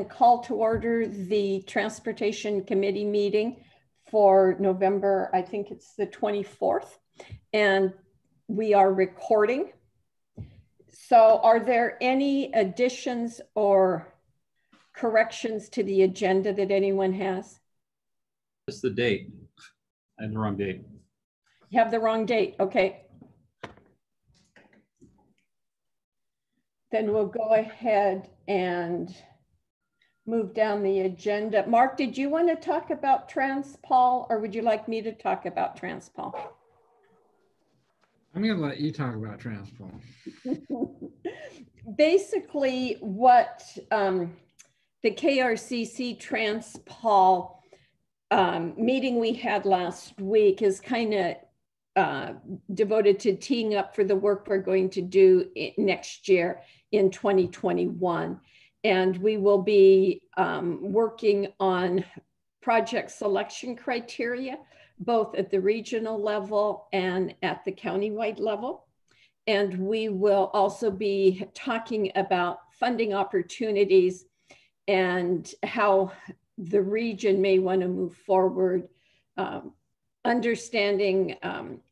Call to order the Transportation Committee meeting for November, I think it's the 24th, and we are recording. So are there any additions or corrections to the agenda that anyone has? Just the date. I had the wrong date. You have the wrong date, okay. Then we'll go ahead and move down the agenda. Mark, did you want to talk about Transpol, or would you like me to talk about Transpol? I'm going to let you talk about Transpol. Basically, what the KRCC Transpol meeting we had last week is kind of devoted to teeing up for the work we're going to do next year in 2021. And we will be working on project selection criteria, both at the regional level and at the countywide level. And we will also be talking about funding opportunities and how the region may want to move forward, understanding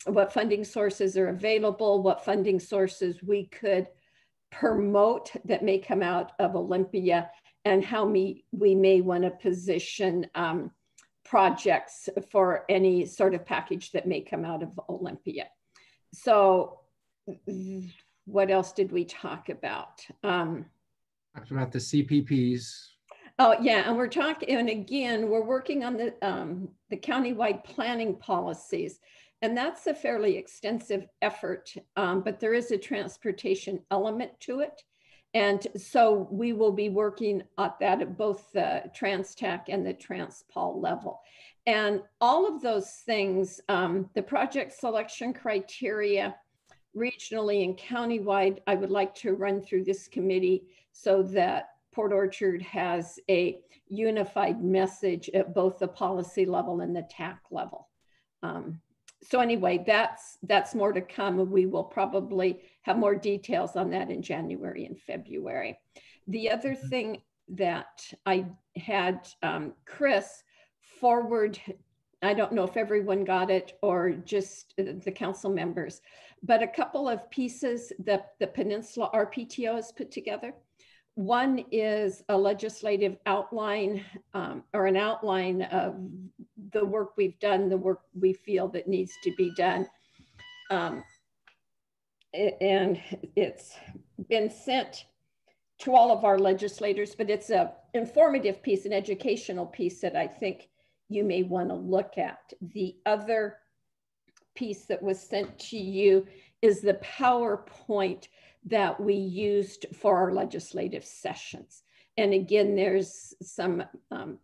what funding sources are available, what funding sources we could promote that may come out of Olympia, and how we may want to position projects for any sort of package that may come out of Olympia. So what else did we talk about? Talked about the CPPs. Oh yeah, and we're talking, and again, we're working on the countywide planning policies. And that's a fairly extensive effort, but there is a transportation element to it. And so we will be working at that at both the TransTac and the Transpol level. And all of those things, the project selection criteria, regionally and countywide, I would like to run through this committee so that Port Orchard has a unified message at both the policy level and the TAC level. So anyway, that's more to come. We will probably have more details on that in January and February. The other thing that I had Chris forward, I don't know if everyone got it or just the council members, but a couple of pieces that the Peninsula RPTO has put together. One is a legislative outline or an outline of the work we've done, the work we feel that needs to be done. And it's been sent to all of our legislators, but it's an informative piece, an educational piece that I think you may want to look at. The other piece that was sent to you is the PowerPoint that we used for our legislative sessions. And again, there's some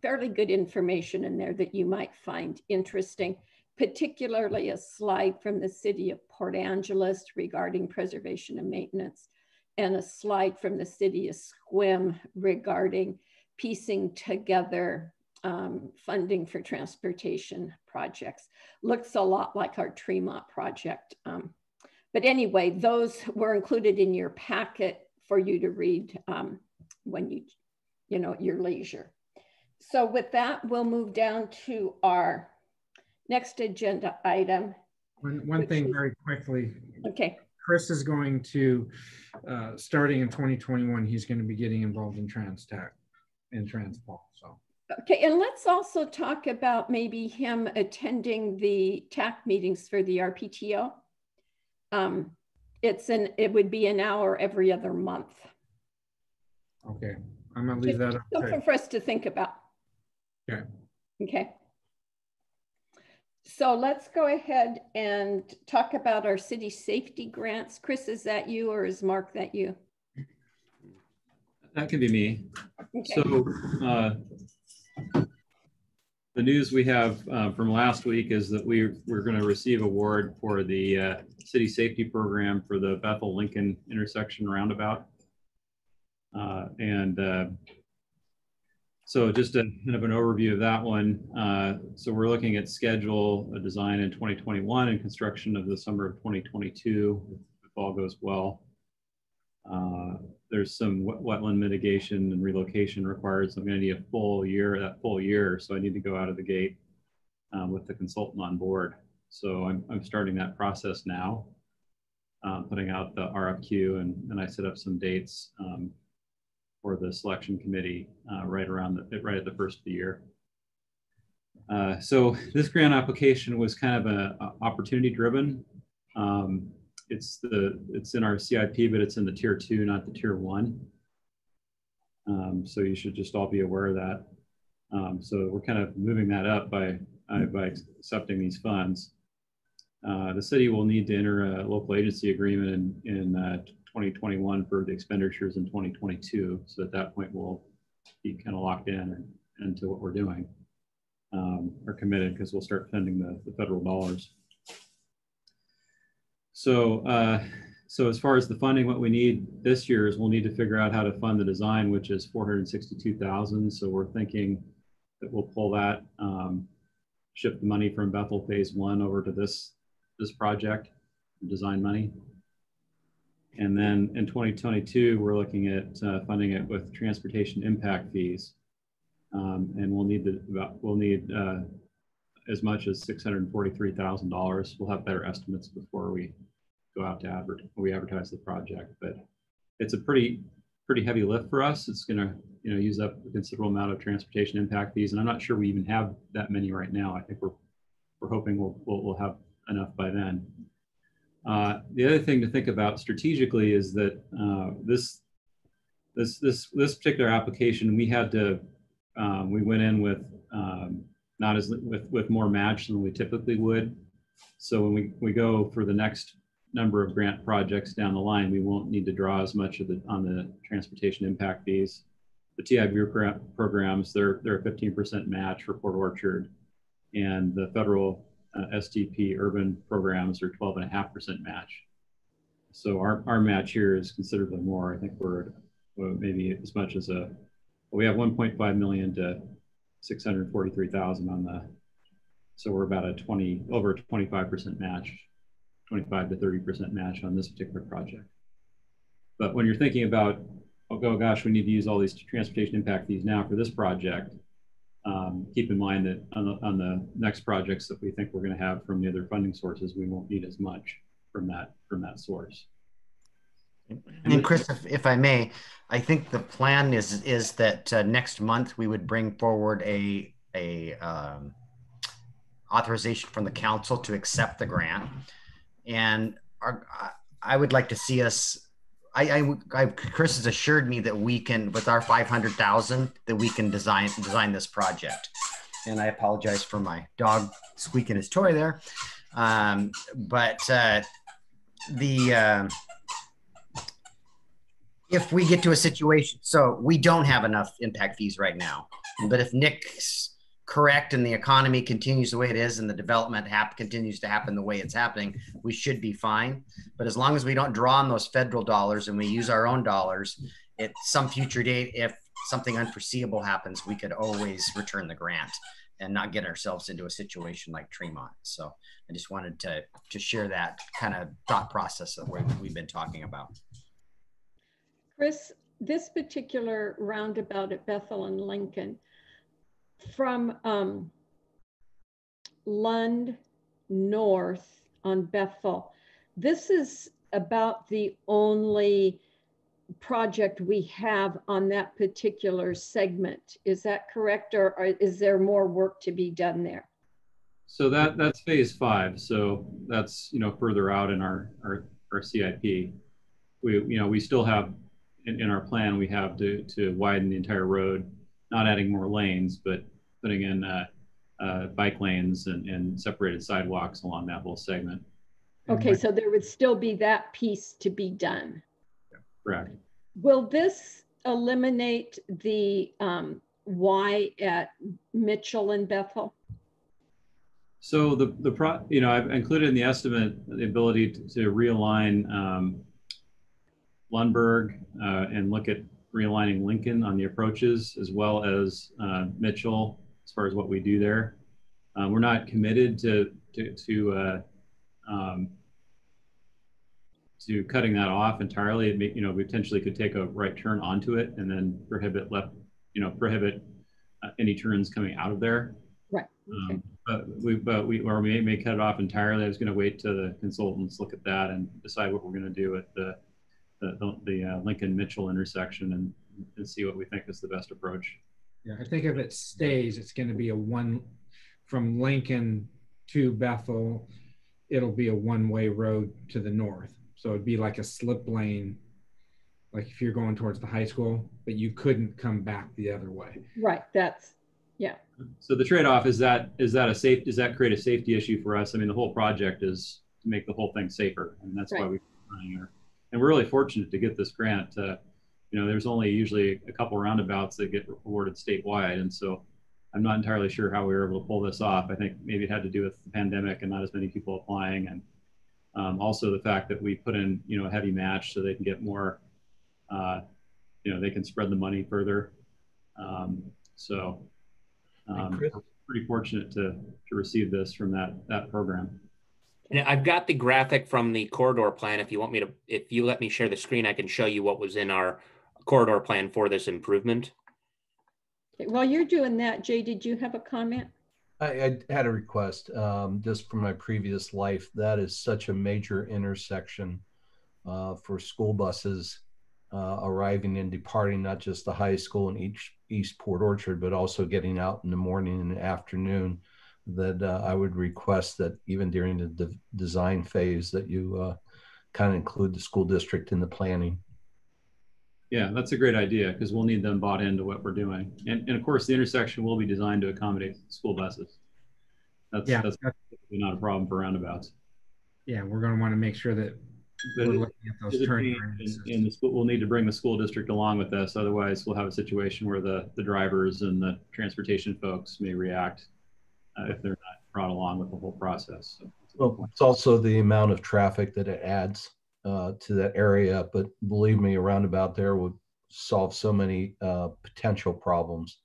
fairly good information in there that you might find interesting, particularly a slide from the city of Port Angeles regarding preservation and maintenance, and a slide from the city of Sequim regarding piecing together funding for transportation projects. Looks a lot like our Tremont project. But anyway, those were included in your packet for you to read when you know, your leisure. So with that, we'll move down to our next agenda item. One thing very quickly. Okay. Chris is going to, starting in 2021, he's going to be getting involved in TransTac and Transpol. So. Okay, and let's also talk about maybe him attending the TAC meetings for the RPTO. It would be an hour every other month. Okay, I'm gonna leave that up. Something for us to think about. Okay. Okay. So let's go ahead and talk about our city safety grants. Chris, is that you or is Mark that you? That can be me. Okay. So the news we have from last week is that we're going to receive award for the city safety program for the Bethel Lincoln intersection roundabout. So just a kind of an overview of that one. So we're looking at schedule, a design in 2021 and construction of the summer of 2022, if all goes well. there's some wetland mitigation and relocation required. So I'm going to need a full year. So I need to go out of the gate with the consultant on board. So I'm starting that process now, putting out the RFQ, and I set up some dates for the selection committee right at the first of the year. So this grant application was kind of a opportunity driven. It's in our CIP, but it's in the tier 2, not the tier 1. So you should just all be aware of that. So we're kind of moving that up by accepting these funds. The city will need to enter a local agency agreement in 2021 for the expenditures in 2022. So at that point, we'll be kind of locked in into what we're doing, or committed, because we'll start funding the federal dollars. So, so as far as the funding, what we need this year is we'll need to figure out how to fund the design, which is $462,000. So we're thinking that we'll pull that, ship the money from Bethel Phase 1 over to this project, design money. And then in 2022, we're looking at funding it with transportation impact fees. And we'll need as much as $643,000. We'll have better estimates before we go out to advertise the project. But it's a pretty heavy lift for us. It's going to use up a considerable amount of transportation impact fees, and I'm not sure we even have that many right now. I think we're hoping we'll have enough by then. The other thing to think about strategically is that this particular application, we had to we went in with with more match than we typically would. So when we go for the next number of grant projects down the line, we won't need to draw as much on the transportation impact fees. The TIB programs, they're a 15% match for Port Orchard, and the federal STP urban programs are 12.5% match. So our match here is considerably more. I think we're maybe as much as we have 1.5 million to 643,000 on the, so we're about over a 25% match, 25 to 30% match on this particular project. But when you're thinking about, oh gosh, we need to use all these transportation impact fees now for this project, keep in mind that on the next projects that we think we're going to have from the other funding sources, we won't need as much from that source. And Chris, if I may, I think the plan is that next month we would bring forward a authorization from the council to accept the grant, and I would like to see us. Chris has assured me that we can, with our 500,000, that we can design this project. And I apologize for my dog squeaking his toy there, if we get to a situation, so we don't have enough impact fees right now, but if Nick's correct and the economy continues the way it is and the development continues to happen the way it's happening, we should be fine. But as long as we don't draw on those federal dollars and we use our own dollars, at some future date, if something unforeseeable happens, we could always return the grant and not get ourselves into a situation like Tremont. So I just wanted to share that kind of thought process that we've been talking about. Chris, this particular roundabout at Bethel and Lincoln, from Lund north on Bethel, this is about the only project we have on that particular segment. Is that correct, or is there more work to be done there? So that's phase 5. So that's further out in our CIP. We still have in our plan, we have to widen the entire road, not adding more lanes, but putting in bike lanes and separated sidewalks along that whole segment. Okay, so there would still be that piece to be done. Correct. Will this eliminate the Y at Mitchell and Bethel? So I've included in the estimate the ability to realign Lundberg and look at realigning Lincoln on the approaches, as well as Mitchell as far as what we do there. We're not committed to to cutting that off entirely, it may, you know, we potentially could take a right turn onto it and then prohibit any turns coming out of there. Right. Okay. But we may cut it off entirely. I was going to wait till the consultants look at that and decide what we're going to do at the Lincoln Mitchell intersection and see what we think is the best approach. Yeah, I think if it stays, it's going to be a one from Lincoln to Bethel. It'll be a one-way road to the north. So it'd be like a slip lane, like if you're going towards the high school, but you couldn't come back the other way. Right. That's, yeah. So the trade-off does that create a safety issue for us? I mean, the whole project is to make the whole thing safer, and that's why we're running here. And we're really fortunate to get this grant. You know, there's only usually a couple roundabouts that get awarded statewide, and so I'm not entirely sure how we were able to pull this off. I think maybe it had to do with the pandemic and not as many people applying, and also the fact that we put in, you know, a heavy match so they can get more, you know, they can spread the money further. We're pretty fortunate to receive this from that program. And I've got the graphic from the corridor plan. If you let me share the screen, I can show you what was in our corridor plan for this improvement. Okay. While you're doing that, Jay, did you have a comment? I had a request just from my previous life. That is such a major intersection for school buses arriving and departing, not just the high school in East Port Orchard, but also getting out in the morning and the afternoon, that I would request that even during the design phase that you kind of include the school district in the planning. Yeah, that's a great idea, because we'll need them bought into what we're doing. And of course, the intersection will be designed to accommodate school buses. That's not a problem for roundabouts. Yeah, we're going to want to make sure that we're looking at those turn and the school will need to bring the school district along with this. Otherwise, we'll have a situation where the drivers and the transportation folks may react if they're not brought along with the whole process. So, well, it's also the amount of traffic that it adds to that area. But believe me, a roundabout there would solve so many potential problems.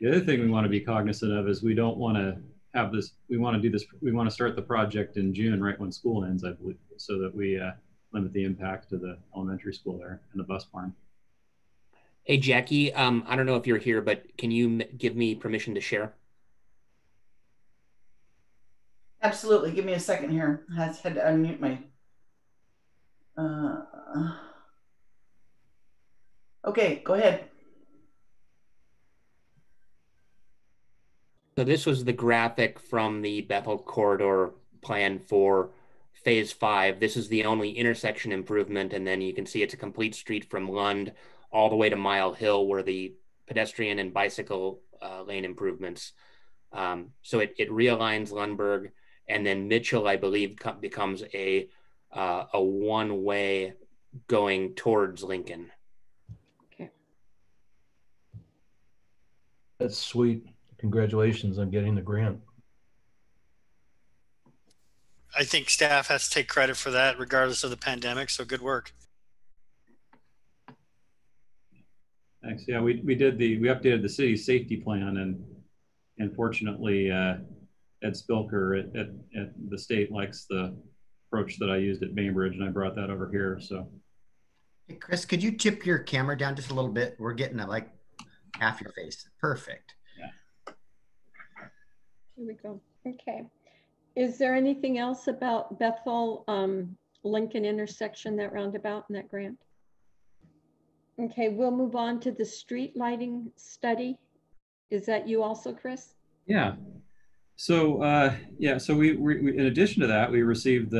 The other thing we want to be cognizant of is we don't want to have this, we want to do this, we want to start the project in June, right when school ends, I believe, so that we limit the impact to the elementary school there and the bus barn. Hey, Jackie, I don't know if you're here, but can you give me permission to share? Absolutely. Give me a second here. I had to unmute my. Okay, go ahead. So this was the graphic from the Bethel corridor plan for phase 5. This is the only intersection improvement. And then you can see it's a complete street from Lund all the way to Mile Hill, where the pedestrian and bicycle lane improvements. So it realigns Lundberg, and then Mitchell, I believe, becomes a one-way going towards Lincoln. Okay. That's sweet. Congratulations on getting the grant. I think staff has to take credit for that regardless of the pandemic. So good work. Thanks. Yeah, we updated the city's safety plan, and fortunately Ed Spilker at the state likes the approach that I used at Bainbridge, and I brought that over here. So, hey, Chris, could you tip your camera down just a little bit? We're getting at like half your face. Perfect. Here we go. Okay. Is there anything else about Bethel Lincoln intersection, that roundabout and that grant? Okay, we'll move on to the street lighting study. Is that you also, Chris? Yeah. So so we in addition to that, we received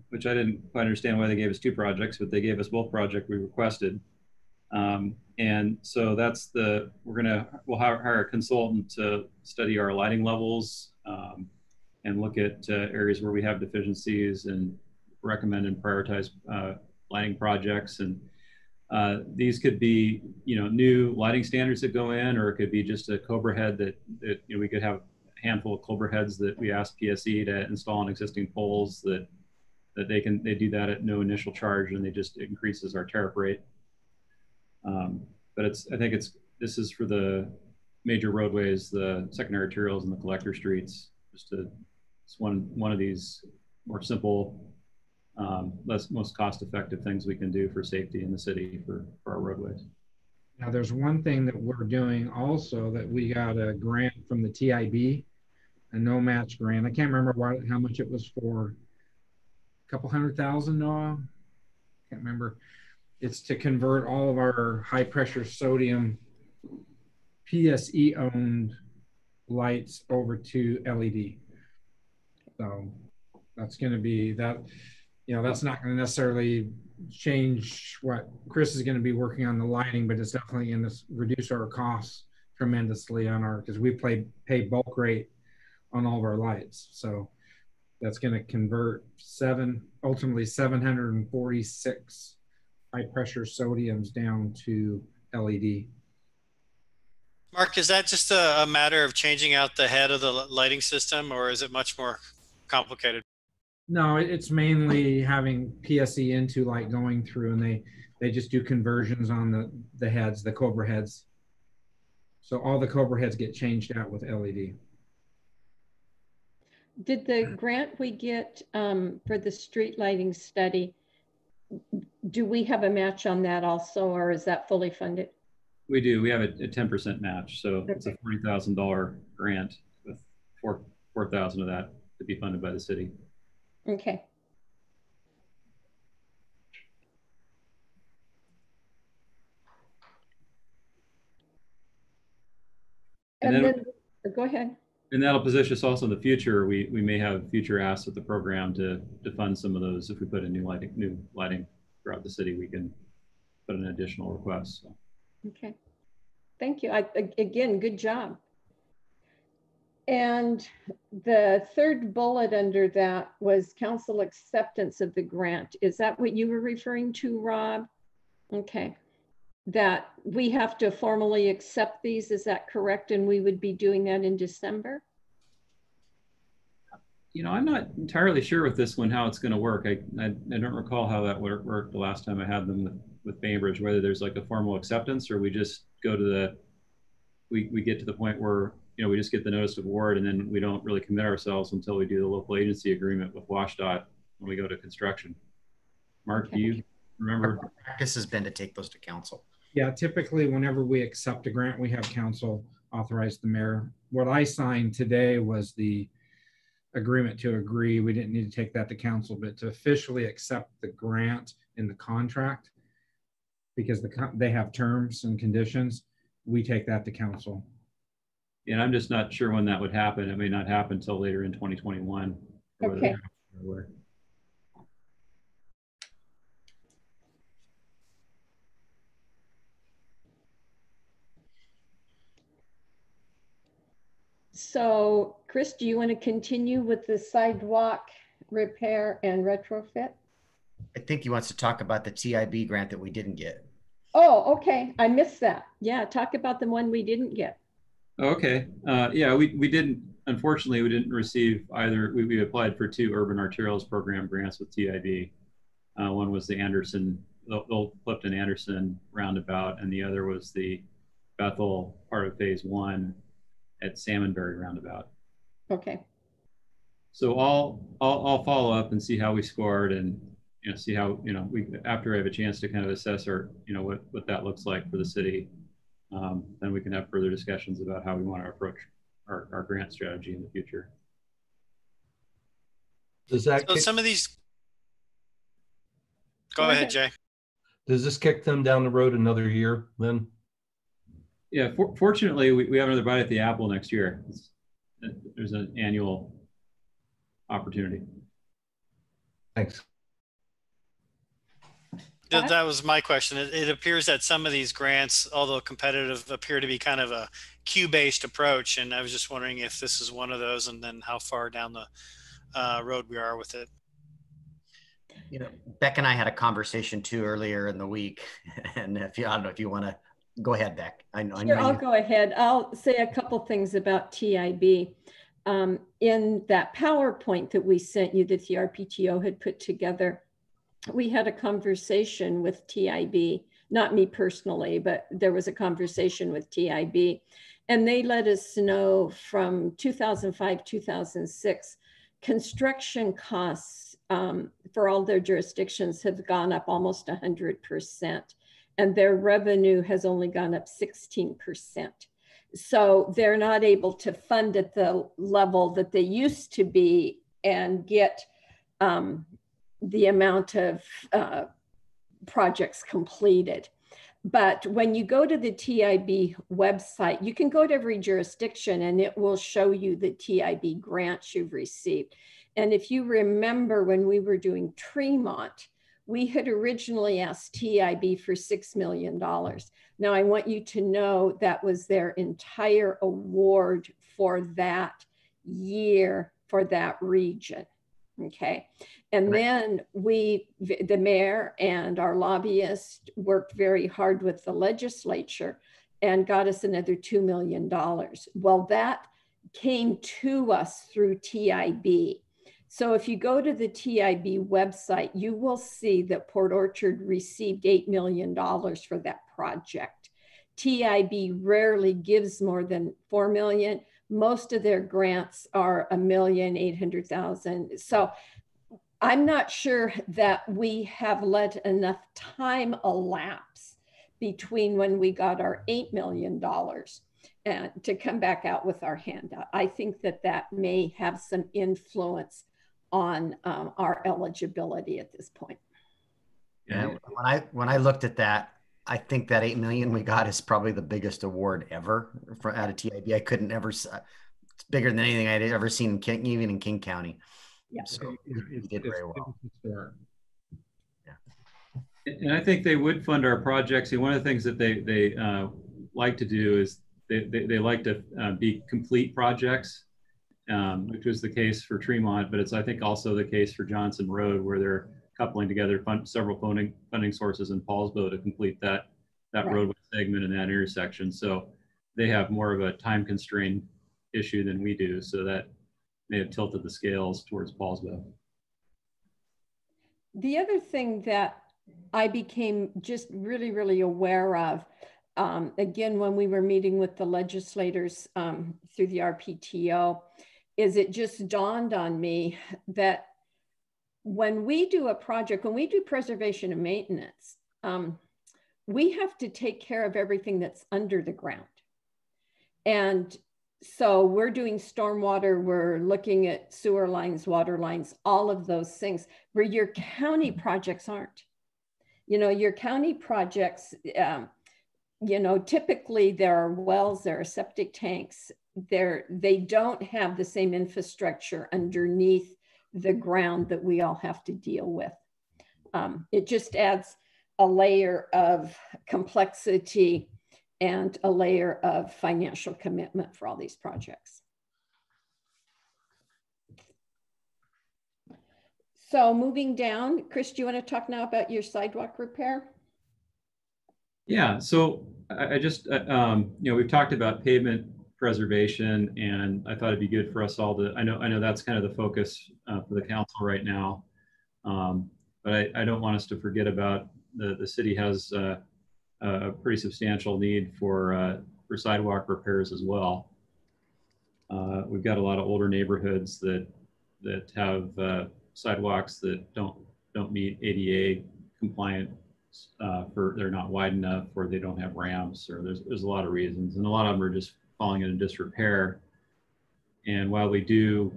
which I didn't quite understand why they gave us 2 projects, but they gave us both projects we requested. And so that's we'll hire a consultant to study our lighting levels and look at areas where we have deficiencies and recommend and prioritize lighting projects. And these could be, new lighting standards that go in, or it could be just a Cobra head that we could have a handful of Cobra heads that we ask PSE to install on existing poles that they do that at no initial charge, and it increases our tariff rate. But I think this is for the major roadways, the secondary arterials, and the collector streets. It's one of these more simple most cost-effective things we can do for safety in the city for our roadways. Now, there's one thing that we're doing also, that we got a grant from the TIB, a no match grant. I can't remember how much it was for. A couple $100,000, Noah? Can't remember. It's to convert all of our high pressure sodium PSE owned lights over to LED. So that's going to be that, you know, that's not going to necessarily change what Chris is going to be working on the lighting, but it's definitely going to reduce our costs tremendously on our, because we pay bulk rate on all of our lights. So that's going to convert ultimately 746 high pressure sodiums down to LED. Mark, is that just a matter of changing out the head of the lighting system, or is it much more complicated? No, it's mainly having PSE into light going through, and they just do conversions on the heads, the Cobra heads. So all the Cobra heads get changed out with LED. Did the grant we get for the street lighting study, do we have a match on that also, or is that fully funded? We do. We have a 10% match. So it's a $40,000 grant with $4,000 of that to be funded by the city. Okay. And then go ahead. And that'll position us also in the future. We may have future asks of the program to fund some of those. If we put in new lighting throughout the city, we can put an additional request. So. Okay, thank you. Again, good job. And the third bullet under that was council acceptance of the grant. Is that what you were referring to, Rob? Okay, that we have to formally accept these, is that correct? And we would be doing that in December? You know, I'm not entirely sure with this one how it's going to work. I don't recall how that worked the last time I had them with Bainbridge, whether there's like a formal acceptance or we just go to we get to the point where, you know, we just get the notice of award and then we don't really commit ourselves until we do the local agency agreement with WashDOT when we go to construction. Mark, okay. Do you remember? Our practice has been to take those to council. Yeah, typically whenever we accept a grant, we have council authorize the mayor. What I signed today was the agreement to agree. We didn't need to take that to council, but to officially accept the grant in the contract, because they have terms and conditions, we take that to council. And I'm just not sure when that would happen. It may not happen until later in 2021. Okay. So, Chris, do you want to continue with the sidewalk repair and retrofit? I think he wants to talk about the TIB grant that we didn't get. Oh, okay. I missed that. Yeah, talk about the one we didn't get. Okay. Yeah, we didn't, unfortunately, we didn't receive either. We applied for 2 urban arterials program grants with TIB. One was the Anderson, the old Clifton Anderson roundabout, and the other was the Bethel part of phase 1 at Salmonberry roundabout. Okay. So I'll follow up and see how we scored, and see how after I have a chance to kind of assess our what that looks like for the city, then we can have further discussions about how we want to approach our grant strategy in the future. Does that so some of these? Go ahead, Jay. Does this kick them down the road another year, Lynn? Yeah, fortunately, we have another bite at the apple next year. There's an annual opportunity. Thanks. That was my question. It appears that some of these grants, although competitive, appear to be kind of a queue-based approach. And I was just wondering if this is one of those, and then how far down the road we are with it. Beck and I had a conversation too earlier in the week, and I don't know if you want to go ahead, Beck. Sure, I'll go ahead. I'll say a couple things about TIB. In that PowerPoint that we sent you that the RPTO had put together, we had a conversation with TIB, not me personally, but there was a conversation with TIB, and they let us know from 2005, 2006, construction costs for all their jurisdictions have gone up almost 100%, and their revenue has only gone up 16%. So they're not able to fund at the level that they used to be and get the amount of projects completed. But when you go to the TIB website, you can go to every jurisdiction and it will show you the TIB grants you've received. And if you remember when we were doing Tremont, we had originally asked TIB for $6 million. Now I want you to know that was their entire award for that year for that region. Okay. And then the mayor and our lobbyists worked very hard with the legislature and got us another $2 million. Well, that came to us through TIB. So if you go to the TIB website, you will see that Port Orchard received $8 million for that project. TIB rarely gives more than $4 million. Most of their grants are $1,800,000. So I'm not sure that we have let enough time elapse between when we got our $8 million and to come back out with our handout. I think that that may have some influence on our eligibility at this point. Yeah, when I looked at that, I think that $8 million we got is probably the biggest award ever out of TIB. I couldn't ever. It's bigger than anything I'd ever seen, even in King County. Yeah. So you did very well. Yeah. And I think they would fund our projects. And one of the things that they like to do is they like to be complete projects, which was the case for Tremont, but it's, I think, also the case for Johnson Road, where they're coupling together several funding sources in Paulsbo to complete that right. roadway segment in that intersection. So they have more of a time constraint issue than we do. So that may have tilted the scales towards Paulsbo. The other thing that I became just really, really aware of, again, when we were meeting with the legislators through the RPTO, is it just dawned on me that when we do a project, when we do preservation and maintenance, we have to take care of everything that's under the ground. And so we're doing stormwater, we're looking at sewer lines, water lines, all of those things, where your county projects aren't. You know, your county projects, you know, typically there are wells, there are septic tanks, they don't have the same infrastructure underneath the ground that we all have to deal with. It just adds a layer of complexity and a layer of financial commitment for all these projects. So moving down, Chris, do you want to talk now about your sidewalk repair? Yeah, so I just, you know, we've talked about pavement preservation, and I thought it'd be good for us all to, I know that's kind of the focus for the council right now, but I don't want us to forget about the city has a pretty substantial need for sidewalk repairs as well. We've got a lot of older neighborhoods that have sidewalks that don't meet ADA compliant, they're not wide enough, or they don't have ramps, or there's a lot of reasons, and a lot of them are just falling into disrepair. And while we do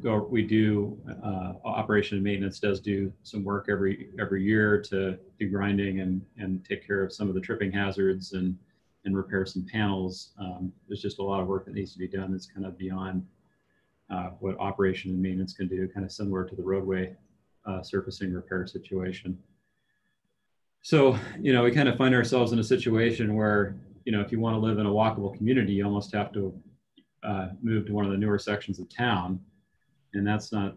operation and maintenance does do some work every year to do grinding and take care of some of the tripping hazards and repair some panels, there's just a lot of work that needs to be done that's kind of beyond what operation and maintenance can do, kind of similar to the roadway surfacing repair situation. So, you know, we kind of find ourselves in a situation where, you know, if you want to live in a walkable community, you almost have to move to one of the newer sections of town, and that's not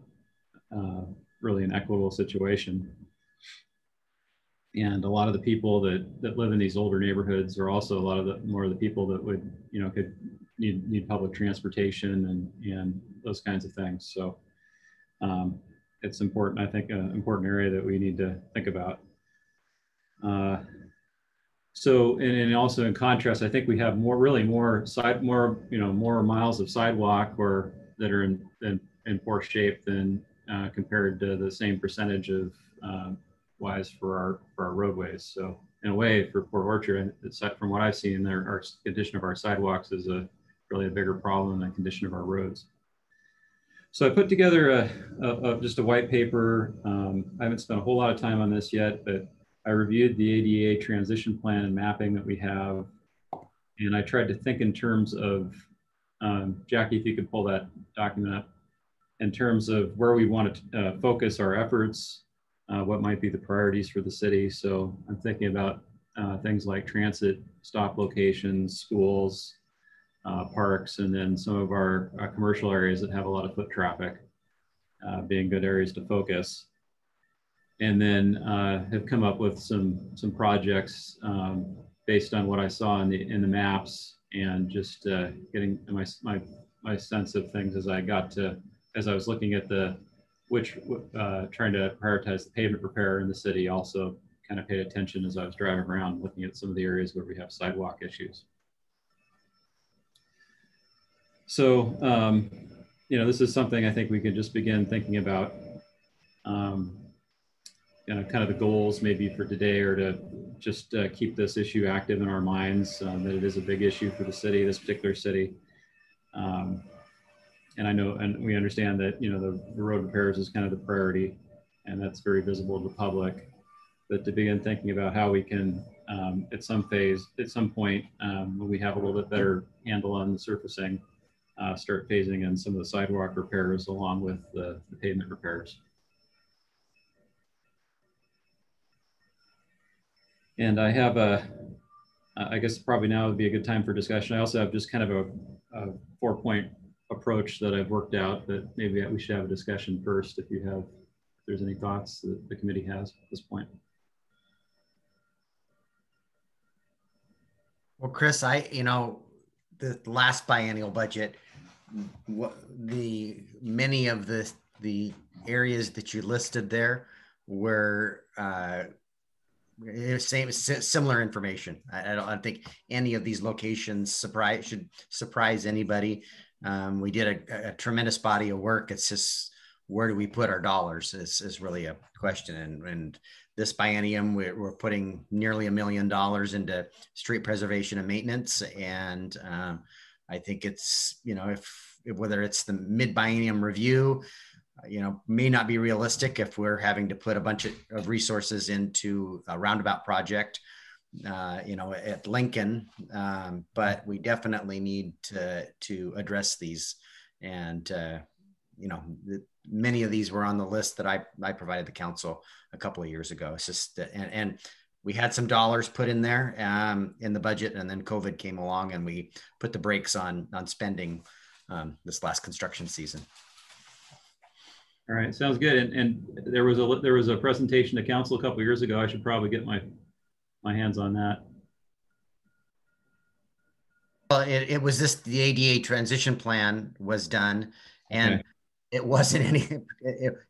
really an equitable situation. And a lot of the people that live in these older neighborhoods are also a lot of more of the people that would, you know, could need public transportation and those kinds of things. So it's important, I think, an important area that we need to think about. So, and also in contrast, I think we have more miles of sidewalk that are in poor shape than compared to the same percentage of wise for our roadways. So in a way, for Port Orchard, from what I've seen, our condition of our sidewalks is really a bigger problem than the condition of our roads. So I put together just a white paper. I haven't spent a whole lot of time on this yet, but I reviewed the ADA transition plan and mapping that we have. And I tried to think in terms of, Jackie, if you could pull that document up, in terms of where we want to focus our efforts, what might be the priorities for the city. So I'm thinking about things like transit stop locations, schools, parks, and then some of our commercial areas that have a lot of foot traffic being good areas to focus. And then have come up with some projects based on what I saw in the maps, and just getting my sense of things as I was looking at trying to prioritize the pavement repair in the city. Also kind of paid attention as I was driving around looking at some of the areas where we have sidewalk issues. So, this is something I think we could just begin thinking about, kind of the goals maybe for today, or to just keep this issue active in our minds, that it is a big issue for the city, this particular city. And I know, and we understand that, the road repairs is kind of the priority, and that's very visible to the public. But to begin thinking about how we can, at some point, when we have a little bit better handle on the surfacing, start phasing in some of the sidewalk repairs along with the pavement repairs. And I have I guess probably now would be a good time for discussion. I also have just kind of a 4-point approach that I've worked out, that maybe we should have a discussion first if there's any thoughts that the committee has at this point. Well, Chris, the last biennial budget, many of the areas that you listed there were similar information. I don't think any of these locations should surprise anybody. We did a tremendous body of work. It's just, where do we put our dollars is really a question. And this biennium, we're putting nearly $1 million into street preservation and maintenance. And I think it's, whether it's the mid-biennium review, may not be realistic if we're having to put a bunch of resources into a roundabout project, at Lincoln. But we definitely need to address these. And, many of these were on the list that I provided the council a couple of years ago. It's just, and we had some dollars put in there in the budget, and then COVID came along and we put the brakes on spending this last construction season. All right, sounds good. And there was a presentation to council a couple of years ago. I should probably get my hands on that. Well, it was the ADA transition plan was done, and okay. It wasn't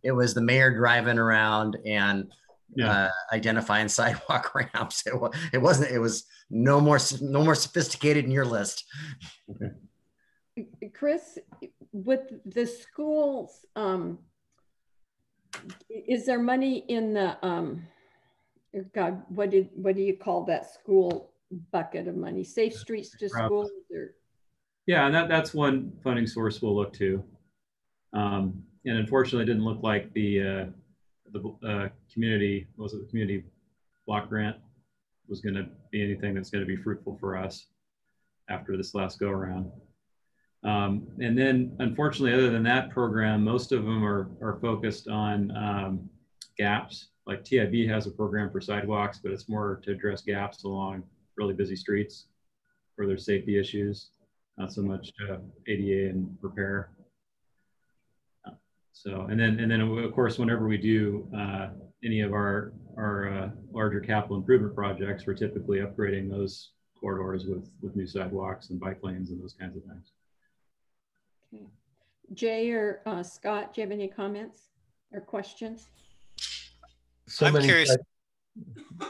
it was the mayor driving around and identifying sidewalk ramps. It was no more sophisticated in your list. Okay. Chris, with the schools, is there money in the God, what do you call that school bucket of money? Safe Streets to Schools? Yeah, and that's one funding source we'll look to. And unfortunately, it didn't look like the community block grant was going to be anything that's going to be fruitful for us after this last go around. And then, unfortunately, other than that program, most of them are focused on gaps. Like TIB has a program for sidewalks, but it's more to address gaps along really busy streets where there's safety issues, not so much ADA and repair. So, and then of course, whenever we do any of our larger capital improvement projects, we're typically upgrading those corridors with new sidewalks and bike lanes and those kinds of things. Okay. Jay or Scott, do you have any comments or questions? I'm curious.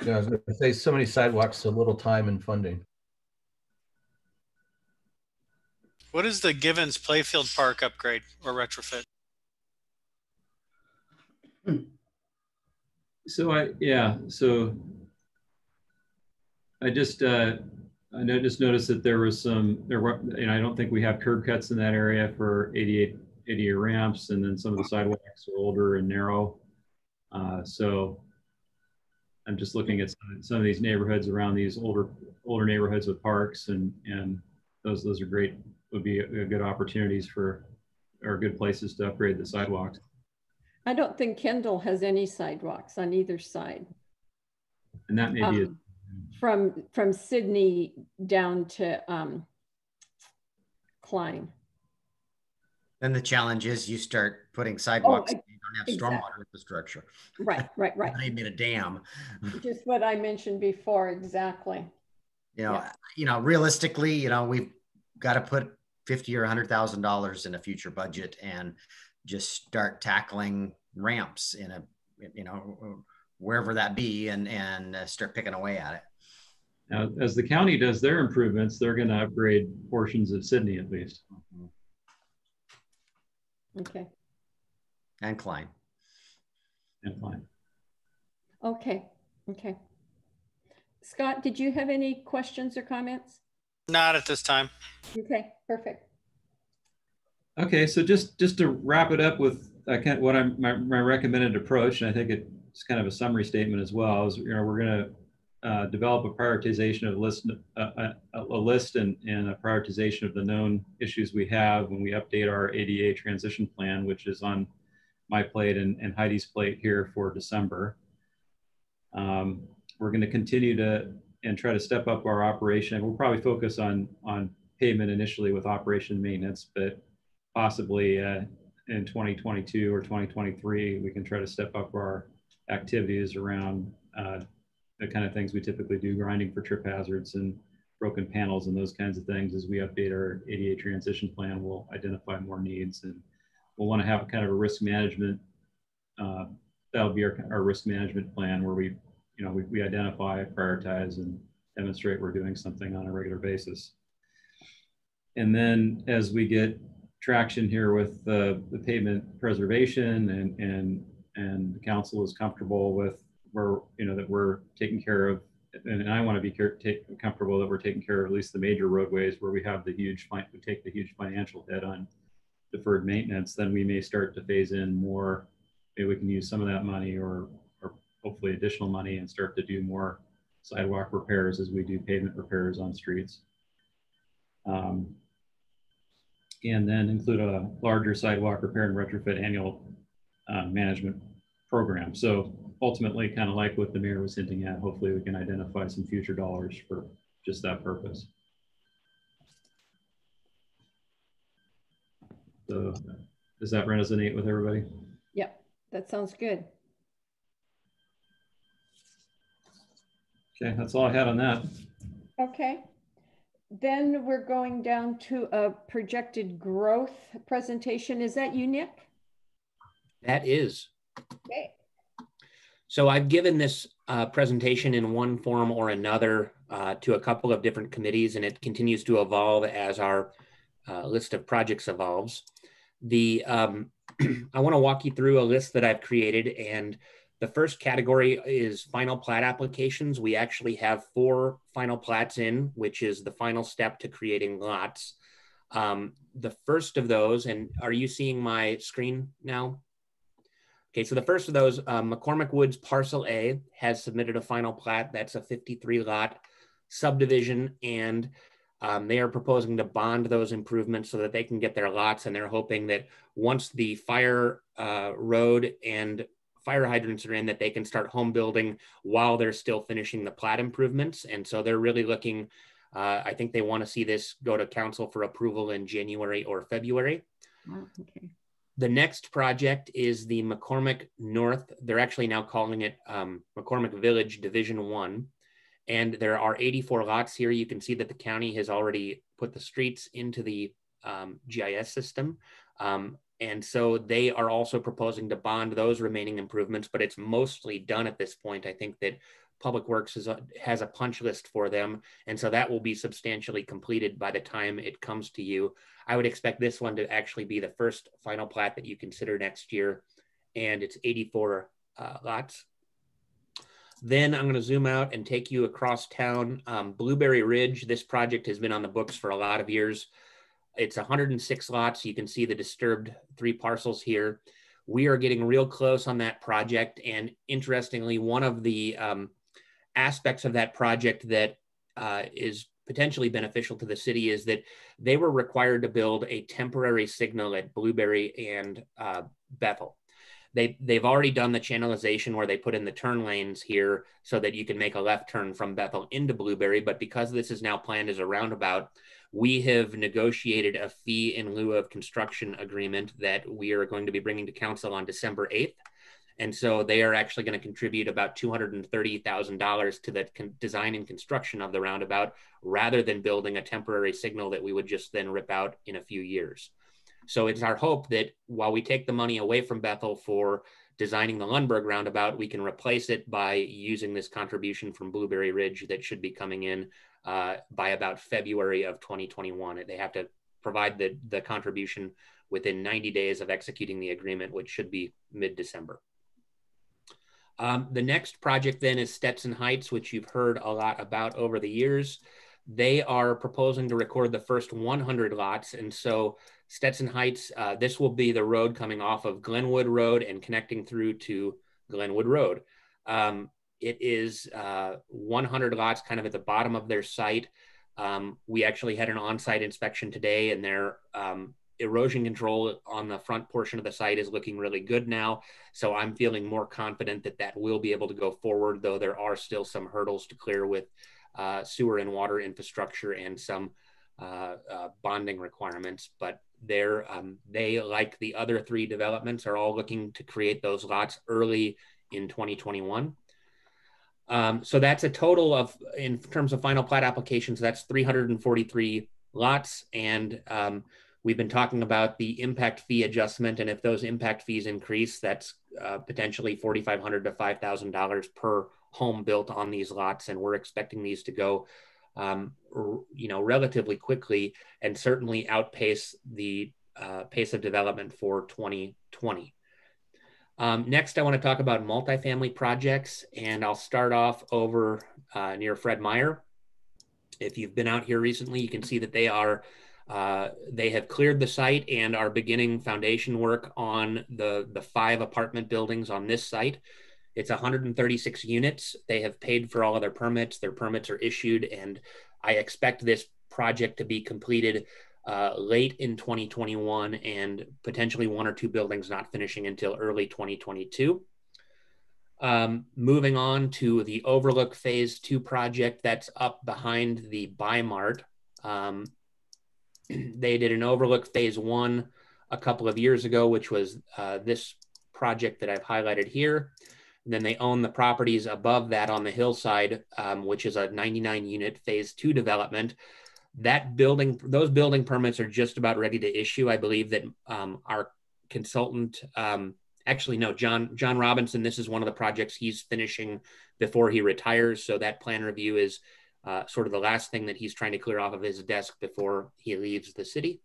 I was going to say, so many sidewalks, so little time and funding. What is the Givens Playfield Park upgrade or retrofit? So I just noticed that there were, I don't think we have curb cuts in that area for ADA ramps, and then some of the sidewalks are older and narrow. So I'm just looking at some of these neighborhoods around these older neighborhoods with parks, and those are great, would be good opportunities or good places to upgrade the sidewalks. I don't think Kendall has any sidewalks on either side. And that may be from Sydney down to Klein. Then the challenge is you start putting sidewalks, you don't have stormwater infrastructure. Right. They made a dam. Just what I mentioned before, exactly. Realistically, we've got to put $50,000 or $100,000 in a future budget and just start tackling ramps in wherever that be, and start picking away at it. Now, as the county does their improvements, they're going to upgrade portions of Sydney at least. Okay. And Klein. Okay. Scott, did you have any questions or comments? Not at this time. Okay, perfect. Okay, so just to wrap it up with my recommended approach, and I think it's kind of a summary statement as well, is we're going to develop a prioritization of a list and a prioritization of the known issues we have when we update our ADA transition plan, which is on my plate and Heidi's plate here for December. We're going to continue and try to step up our operation. We'll probably focus on pavement initially with operation and maintenance, but possibly in 2022 or 2023, we can try to step up our activities around the kind of things we typically do, grinding for trip hazards and broken panels and those kinds of things. As we update our ADA transition plan, we'll identify more needs, and we'll want to have kind of a risk management. That'll be our risk management plan, where we identify, prioritize, and demonstrate we're doing something on a regular basis. And then as we get traction here with the pavement preservation and the council is comfortable with where, that we're taking care of, and I want to be comfortable that we're taking care of at least the major roadways where we take the huge financial hit on deferred maintenance, then we may start to phase in more. Maybe we can use some of that money or hopefully additional money and start to do more sidewalk repairs as we do pavement repairs on streets. And then include a larger sidewalk repair and retrofit annual management program. So ultimately, kind of like what the mayor was hinting at, hopefully we can identify some future dollars for just that purpose. So does that resonate with everybody? Yep, that sounds good. Okay, that's all I had on that. Okay. Then we're going down to a projected growth presentation. Is that you, Nick? That is. Okay. So I've given this presentation in one form or another to a couple of different committees, and it continues to evolve as our list of projects evolves. I want to walk you through a list that I've created, and the first category is final plat applications. We actually have 4 final plats in, which is the final step to creating lots. The first of those, and are you seeing my screen now? Okay, so the first of those, McCormick Woods Parcel A has submitted a final plat. That's a 53 lot subdivision, and they are proposing to bond those improvements so that they can get their lots, and they're hoping that once the fire road and fire hydrants are in, that they can start home building while they're still finishing the plat improvements. And so they're really looking, I think they want to see this go to council for approval in January or February. Wow, okay. The next project is the McCormick North. They're actually now calling it McCormick Village Division 1. And there are 84 lots here. You can see that the county has already put the streets into the GIS system. And so they are also proposing to bond those remaining improvements, but it's mostly done at this point. I think that Public Works has a punch list for them. And so that will be substantially completed by the time it comes to you. I would expect this one to actually be the first final plat that you consider next year. and it's 84 lots. Then I'm going to zoom out and take you across town. Blueberry Ridge, this project has been on the books for a lot of years. It's 106 lots. You can see the disturbed 3 parcels here. We are getting real close on that project. And interestingly, one of the aspects of that project that is potentially beneficial to the city is that they were required to build a temporary signal at Blueberry and Bethel. They've already done the channelization where they put in the turn lanes here so that you can make a left turn from Bethel into Blueberry. But because this is now planned as a roundabout, we have negotiated a fee in lieu of construction agreement that we are going to be bringing to council on December 8th. And so they are actually going to contribute about $230,000 to the design and construction of the roundabout, rather than building a temporary signal that we would just then rip out in a few years. So it's our hope that while we take the money away from Bethel for designing the Lundberg roundabout, we can replace it by using this contribution from Blueberry Ridge that should be coming in by about February of 2021. They have to provide the contribution within 90 days of executing the agreement, which should be mid-December. The next project then is Stetson Heights, which you've heard a lot about over the years. They are proposing to record the first 100 lots. And so Stetson Heights, this will be the road coming off of Glenwood Road and connecting through to Glenwood Road. It is 100 lots kind of at the bottom of their site. We actually had an on-site inspection today, and their erosion control on the front portion of the site is looking really good now. So I'm feeling more confident that that will be able to go forward, though there are still some hurdles to clear with sewer and water infrastructure and some bonding requirements. But they, like the other 3 developments, are all looking to create those lots early in 2021. So that's a total of, in terms of final plat applications, that's 343 lots. And we've been talking about the impact fee adjustment. And if those impact fees increase, that's potentially $4,500 to $5,000 per home built on these lots. And we're expecting these to go relatively quickly, and certainly outpace the pace of development for 2020. Next, I want to talk about multifamily projects, and I'll start off over near Fred Meyer. If you've been out here recently, you can see that they have cleared the site and are beginning foundation work on the 5 apartment buildings on this site. It's 136 units. They have paid for all of their permits. Their permits are issued, and I expect this project to be completed late in 2021, and potentially 1 or 2 buildings not finishing until early 2022. Moving on to the Overlook Phase 2 project that's up behind the Bi-Mart. They did an Overlook Phase 1 a couple of years ago, which was this project that I've highlighted here. And then they own the properties above that on the hillside, which is a 99 unit Phase 2 development. Those building permits are just about ready to issue. I believe that our consultant, John Robinson, this is one of the projects he's finishing before he retires. So that plan review is sort of the last thing that he's trying to clear off of his desk before he leaves the city.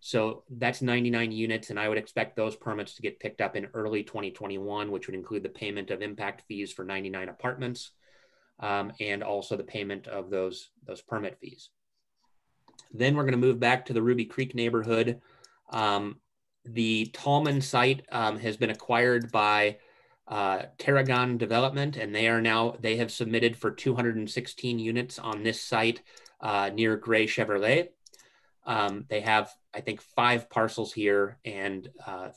So that's 99 units, and I would expect those permits to get picked up in early 2021, which would include the payment of impact fees for 99 apartments, and also the payment of those permit fees. Then we're going to move back to the Ruby Creek neighborhood. The Tallman site has been acquired by Tarragon Development, and they have submitted for 216 units on this site near Gray Chevrolet. They have, I think, 5 parcels here, and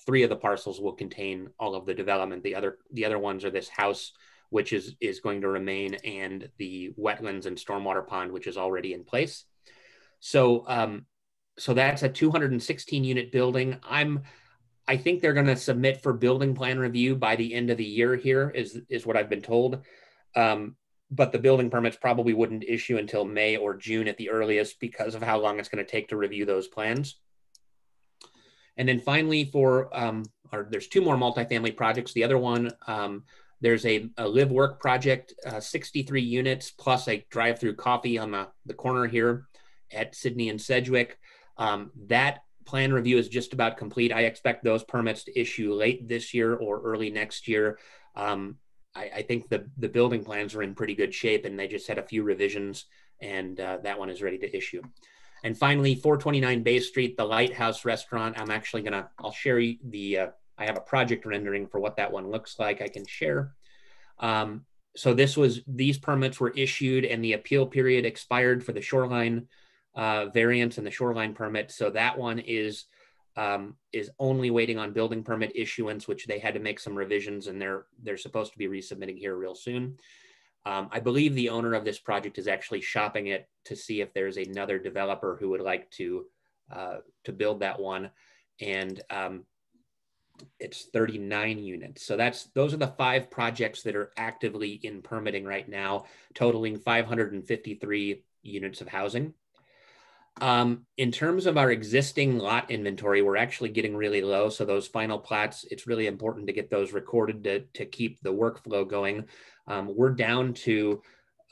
3 of the parcels will contain all of the development. The other ones are this house, which is going to remain, and the wetlands and stormwater pond, which is already in place. So that's a 216 unit building. I think they're going to submit for building plan review by the end of the year here, is what I've been told. But the building permits probably wouldn't issue until May or June at the earliest, because of how long it's going to take to review those plans. And then finally, there's 2 more multifamily projects. The other one, there's a live work project, 63 units plus a drive-through coffee on the corner here at Sydney and Sedgwick. That plan review is just about complete. I expect those permits to issue late this year or early next year. I think the building plans are in pretty good shape, and they just had a few revisions, and that one is ready to issue. And finally, 429 Bay Street, the Lighthouse Restaurant. I'll share the, I have a project rendering for what that one looks like I can share. So these permits were issued and the appeal period expired for the shoreline variance and the shoreline permit. So that one is only waiting on building permit issuance, which they had to make some revisions, and they're supposed to be resubmitting here real soon. I believe the owner of this project is actually shopping it to see if there's another developer who would like to build that one. And it's 39 units. So those are the 5 projects that are actively in permitting right now, totaling 553 units of housing. In terms of our existing lot inventory, we're actually getting really low. So those final plats, it's really important to get those recorded to keep the workflow going. We're down to,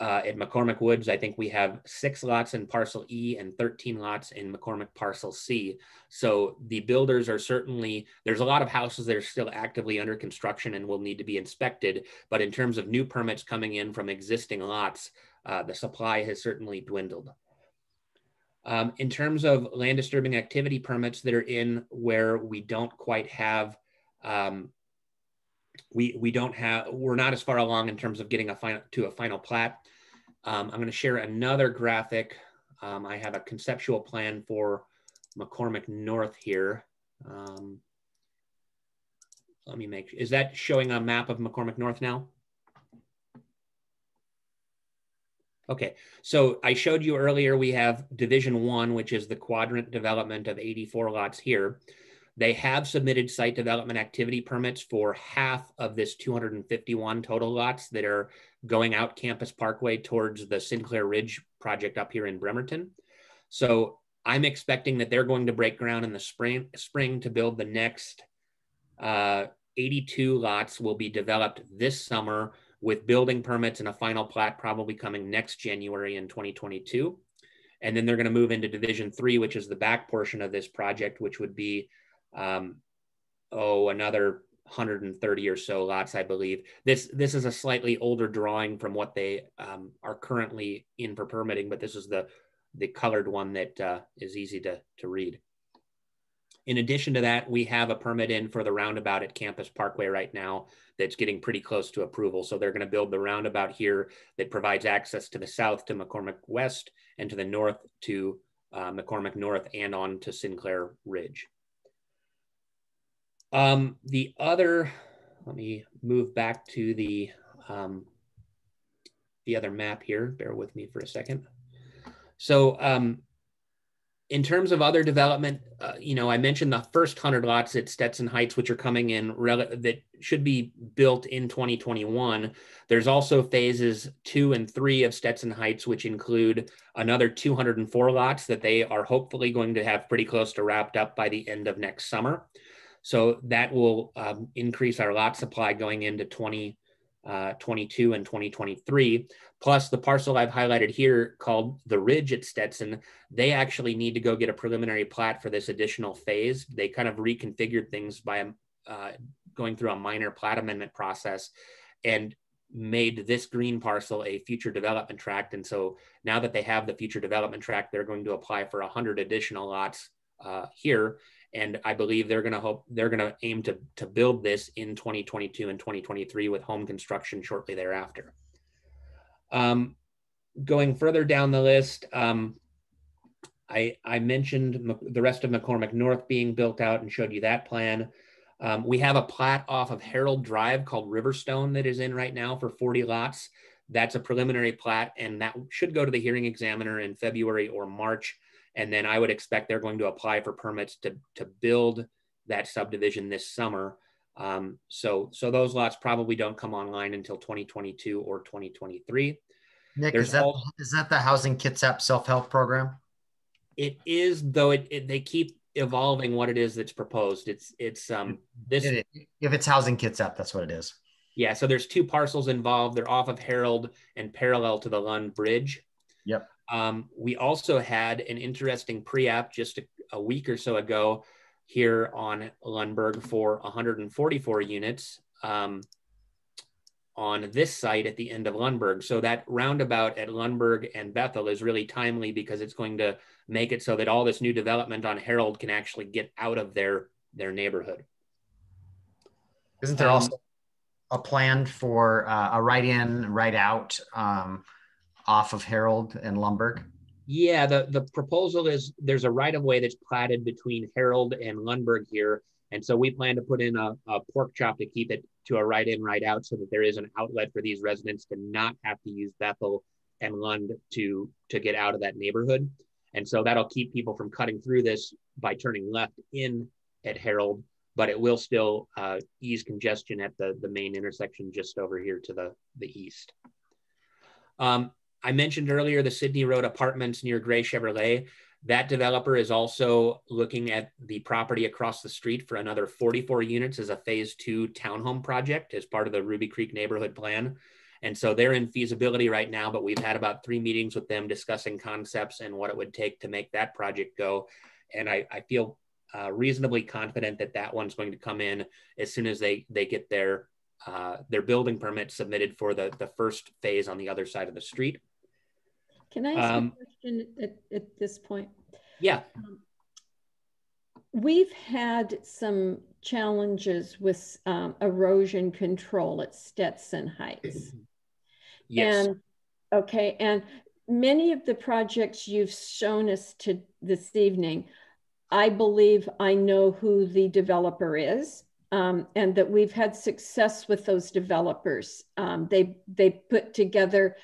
at McCormick Woods, I think we have 6 lots in parcel E and 13 lots in McCormick parcel C. So the builders are certainly, there's a lot of houses that are still actively under construction and will need to be inspected. But in terms of new permits coming in from existing lots, the supply has certainly dwindled. In terms of land disturbing activity permits that are in where we don't quite have, we're not as far along in terms of getting a final plat. I'm going to share another graphic. I have a conceptual plan for McCormick North here. Is that showing a map of McCormick North now? Okay, so I showed you earlier, we have Division 1, which is the quadrant development of 84 lots here. They have submitted site development activity permits for half of this 251 total lots that are going out Campus Parkway towards the Sinclair Ridge project up here in Bremerton. So I'm expecting that they're going to break ground in the spring to build the next 82 lots will be developed this summer, with building permits and a final plat probably coming next January in 2022. And then they're going to move into Division 3, which is the back portion of this project, which would be, another 130 or so lots, I believe. This is a slightly older drawing from what they are currently in for permitting, but this is the colored one that is easy to read. In addition to that, we have a permit in for the roundabout at Campus Parkway right now that's getting pretty close to approval. So they're going to build the roundabout here that provides access to the south to McCormick West and to the north to McCormick North and on to Sinclair Ridge. Let me move back to the other map here. Bear with me for a second. So in terms of other development, I mentioned the first 100 lots at Stetson Heights, which are coming in that should be built in 2021. There's also phases 2 and 3 of Stetson Heights, which include another 204 lots that they are hopefully going to have pretty close to wrapped up by the end of next summer. So that will increase our lot supply going into 2022 and 2023. Plus the parcel I've highlighted here called the Ridge at Stetson, they actually need to go get a preliminary plat for this additional phase. They kind of reconfigured things by going through a minor plat amendment process and made this green parcel a future development tract. And so now that they have the future development tract, they're going to apply for 100 additional lots here. And I believe they're going to aim to build this in 2022 and 2023 with home construction shortly thereafter. Going further down the list, I mentioned the rest of McCormick North being built out and showed you that plan. We have a plat off of Harold Drive called Riverstone that is in right now for 40 lots. That's a preliminary plat, and that should go to the hearing examiner in February or March. And then I would expect they're going to apply for permits to build that subdivision this summer. So those lots probably don't come online until 2022 or 2023. Nick, is that the Housing Kitsap self-help program? It is, though they keep evolving what it is that's proposed. If it's Housing Kitsap, that's what it is. Yeah, so there's 2 parcels involved. They're off of Harold and parallel to the Lund Bridge. Yep. We also had an interesting pre-app just a week or so ago here on Lundberg for 144 units on this site at the end of Lundberg. So that roundabout at Lundberg and Bethel is really timely because it's going to make it so that all this new development on Harold can actually get out of their neighborhood. Isn't there also a plan for a right in, right out off of Harold and Lundberg? Yeah, the proposal is there's a right of way that's platted between Harold and Lundberg here. And so we plan to put in a pork chop to keep it to a right in, right out so that there is an outlet for these residents to not have to use Bethel and Lund to get out of that neighborhood. And so that'll keep people from cutting through this by turning left in at Harold, but it will still ease congestion at the main intersection just over here to the east. I mentioned earlier the Sydney Road Apartments near Gray Chevrolet. That developer is also looking at the property across the street for another 44 units as a phase 2 townhome project as part of the Ruby Creek neighborhood plan. And so they're in feasibility right now, but we've had about 3 meetings with them discussing concepts and what it would take to make that project go. And I feel reasonably confident that that one's going to come in as soon as they get their building permit submitted for the first phase on the other side of the street. Can I ask a question at this point? Yeah. We've had some challenges with erosion control at Stetson Heights. Yes. And many of the projects you've shown us this evening, I believe I know who the developer is, and that we've had success with those developers. They put together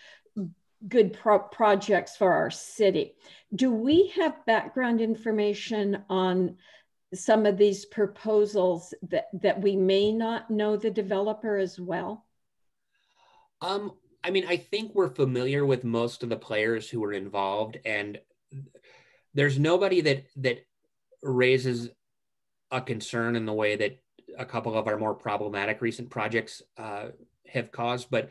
good projects for our city. Do we have background information on some of these proposals that we may not know the developer as well? I mean, I think we're familiar with most of the players who were involved, and there's nobody that raises a concern in the way that a couple of our more problematic recent projects have caused. But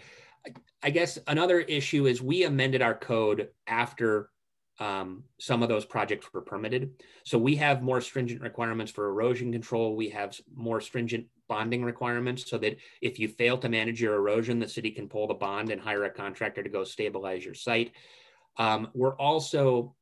I guess another issue is we amended our code after some of those projects were permitted. So we have more stringent requirements for erosion control. We have more stringent bonding requirements so that if you fail to manage your erosion, the city can pull the bond and hire a contractor to go stabilize your site. We're also,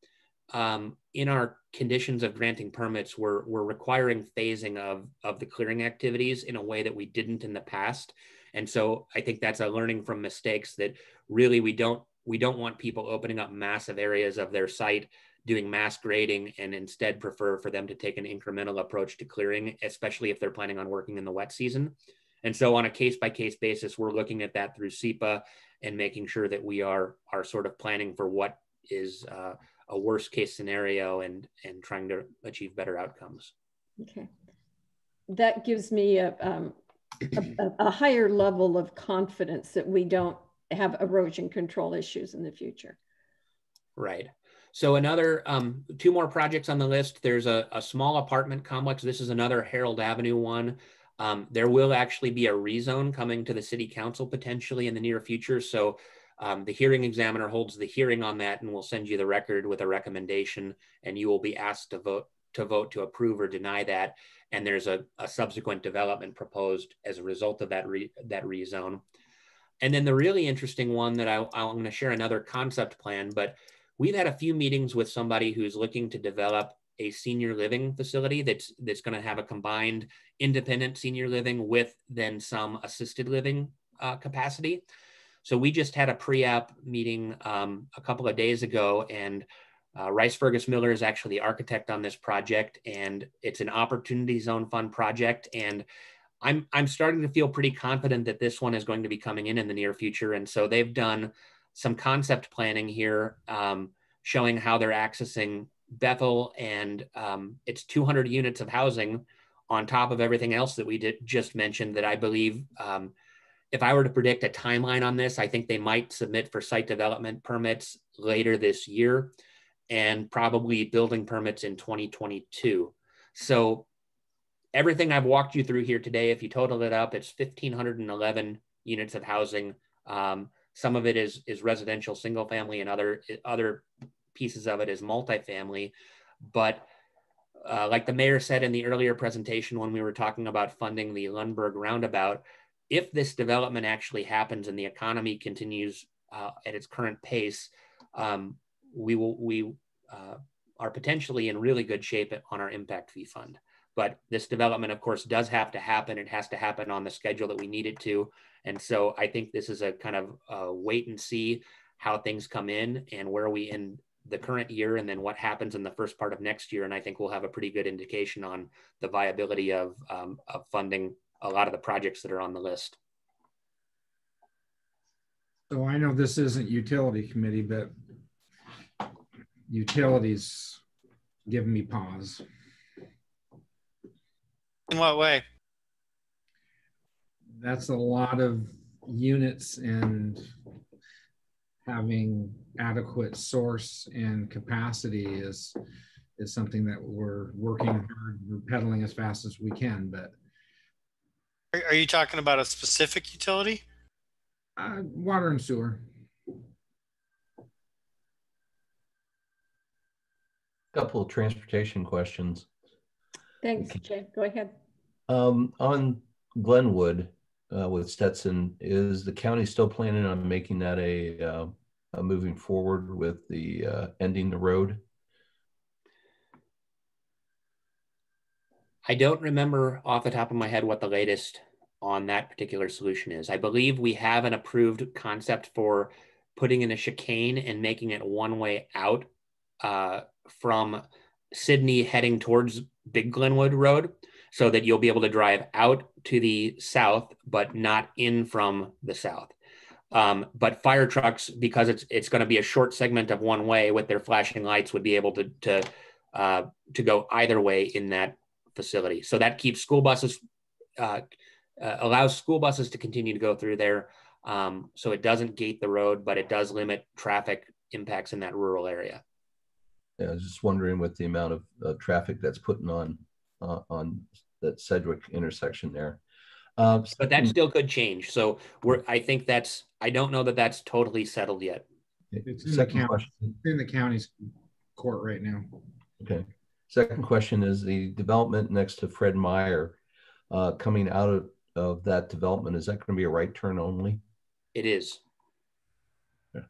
in our conditions of granting permits, we're requiring phasing of the clearing activities in a way that we didn't in the past. And so I think that's a learning from mistakes that really we don't want people opening up massive areas of their site, doing mass grading, and instead prefer for them to take an incremental approach to clearing, especially if they're planning on working in the wet season. And so on a case-by-case basis, we're looking at that through SEPA and making sure that we are sort of planning for what is a worst case scenario and trying to achieve better outcomes. Okay. That gives me a higher level of confidence that we don't have erosion control issues in the future. Right. So another 2 more projects on the list. There's a small apartment complex. This is another Harold Avenue one. There will actually be a rezone coming to the city council potentially in the near future. So the hearing examiner holds the hearing on that and will send you the record with a recommendation, and you will be asked to vote to approve or deny that. And there's a subsequent development proposed as a result of that rezone. And then the really interesting one that I'm going to share another concept plan, but we've had a few meetings with somebody who's looking to develop a senior living facility that's going to have a combined independent senior living with then some assisted living capacity. So we just had a pre-app meeting a couple of days ago, and Rice Fergus Miller is actually the architect on this project, and it's an Opportunity Zone Fund project. And I'm starting to feel pretty confident that this one is going to be coming in the near future. And so they've done some concept planning here, showing how they're accessing Bethel, and it's 200 units of housing on top of everything else that we just mentioned that I believe, if I were to predict a timeline on this, I think they might submit for site development permits later this year and probably building permits in 2022. So everything I've walked you through here today, if you total it up, it's 1,511 units of housing, Some of it is residential single family, and other pieces of it is multifamily. But like the mayor said in the earlier presentation when we were talking about funding the Lundberg roundabout, if this development actually happens and the economy continues at its current pace, we are potentially in really good shape on our impact fee fund. But this development, of course, does have to happen. It has to happen on the schedule that we need it to. And so I think this is a kind of wait and see how things come in and where we end the current year and then what happens in the first part of next year. And I think we'll have a pretty good indication on the viability of funding a lot of the projects that are on the list. So I know this isn't utility committee, but utilities give me pause. In what way? That's a lot of units, and having adequate source and capacity is something that we're working hard, we're pedaling as fast as we can. But Are you talking about a specific utility? Water and sewer. Couple of transportation questions. Thanks, Jay. Go ahead. On Glenwood with Stetson, is the county still planning on making that a moving forward with the ending the road? I don't remember off the top of my head what the latest on that particular solution is. I believe we have an approved concept for putting in a chicane and making it one way out from Sydney heading towards Big Glenwood Road, so that you'll be able to drive out to the south, but not in from the south. But fire trucks, because it's going to be a short segment of one way with their flashing lights, would be able to go either way in that facility. So that keeps school buses, allows school buses to continue to go through there. So it doesn't gate the road, but it does limit traffic impacts in that rural area. Yeah, I was just wondering with the amount of traffic that's putting on that Sedgwick intersection there. But that still could change. So I don't know that that's totally settled yet. It's in the county's court right now. Okay. Second question is the development next to Fred Meyer, coming out of that development, is that going to be a right turn only? It is. Yeah.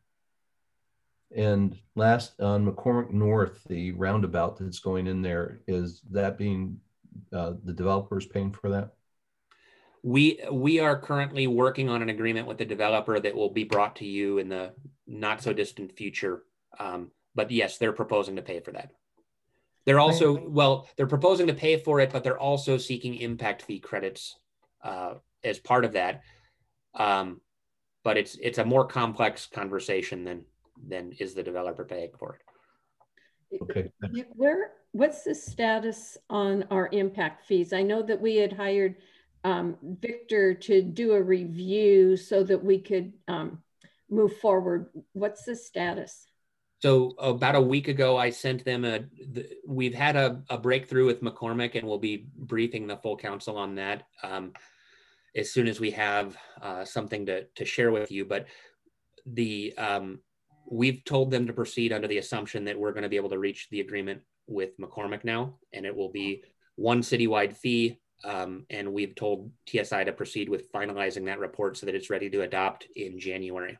And last, on McCormick North, the roundabout that's going in there, is that being the developers paying for that? We are currently working on an agreement with the developer that will be brought to you in the not so distant future. But yes, they're proposing to pay for that. They're also, they're proposing to pay for it, but they're also seeking impact fee credits as part of that. But it's a more complex conversation than is the developer paying for it. Okay. What's the status on our impact fees? I know that we had hired Victor to do a review so that we could move forward. What's the status? So about a week ago, I sent them we've had a breakthrough with McCormick, and we'll be briefing the full council on that as soon as we have something to share with you. But we've told them to proceed under the assumption that we're going to be able to reach the agreement with McCormick now, and it will be one citywide fee. And we've told TSI to proceed with finalizing that report so that it's ready to adopt in January.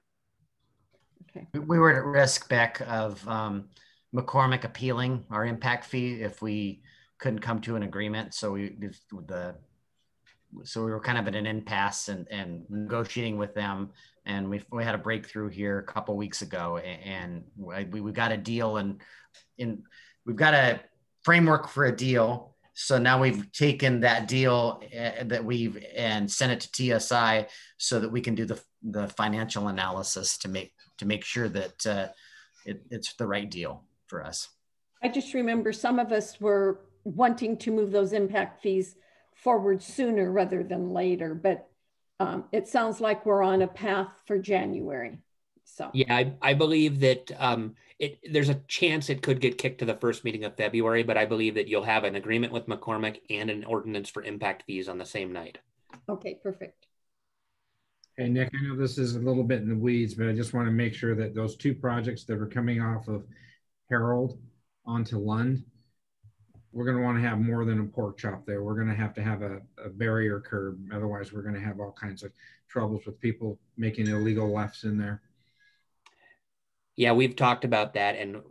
Okay. We were at risk, Beck, of McCormick appealing our impact fee if we couldn't come to an agreement. So we were kind of at an impasse and negotiating with them. And we had a breakthrough here a couple of weeks ago, and we got a deal, and we've got a framework for a deal. So now we've taken that deal and sent it to TSI so that we can do the financial analysis to make sure that it's the right deal for us. I just remember some of us were wanting to move those impact fees forward sooner rather than later, but it sounds like we're on a path for January. So yeah, I believe that there's a chance it could get kicked to the first meeting of February, but I believe that you'll have an agreement with McCormick and an ordinance for impact fees on the same night. Okay, perfect. Hey, Nick, I know this is a little bit in the weeds, but I just want to make sure that those two projects that are coming off of Harold onto Lund, we're going to want to have more than a pork chop there. We're going to have a barrier curb. Otherwise, we're going to have all kinds of troubles with people making illegal lefts in there. Yeah, we've talked about that, and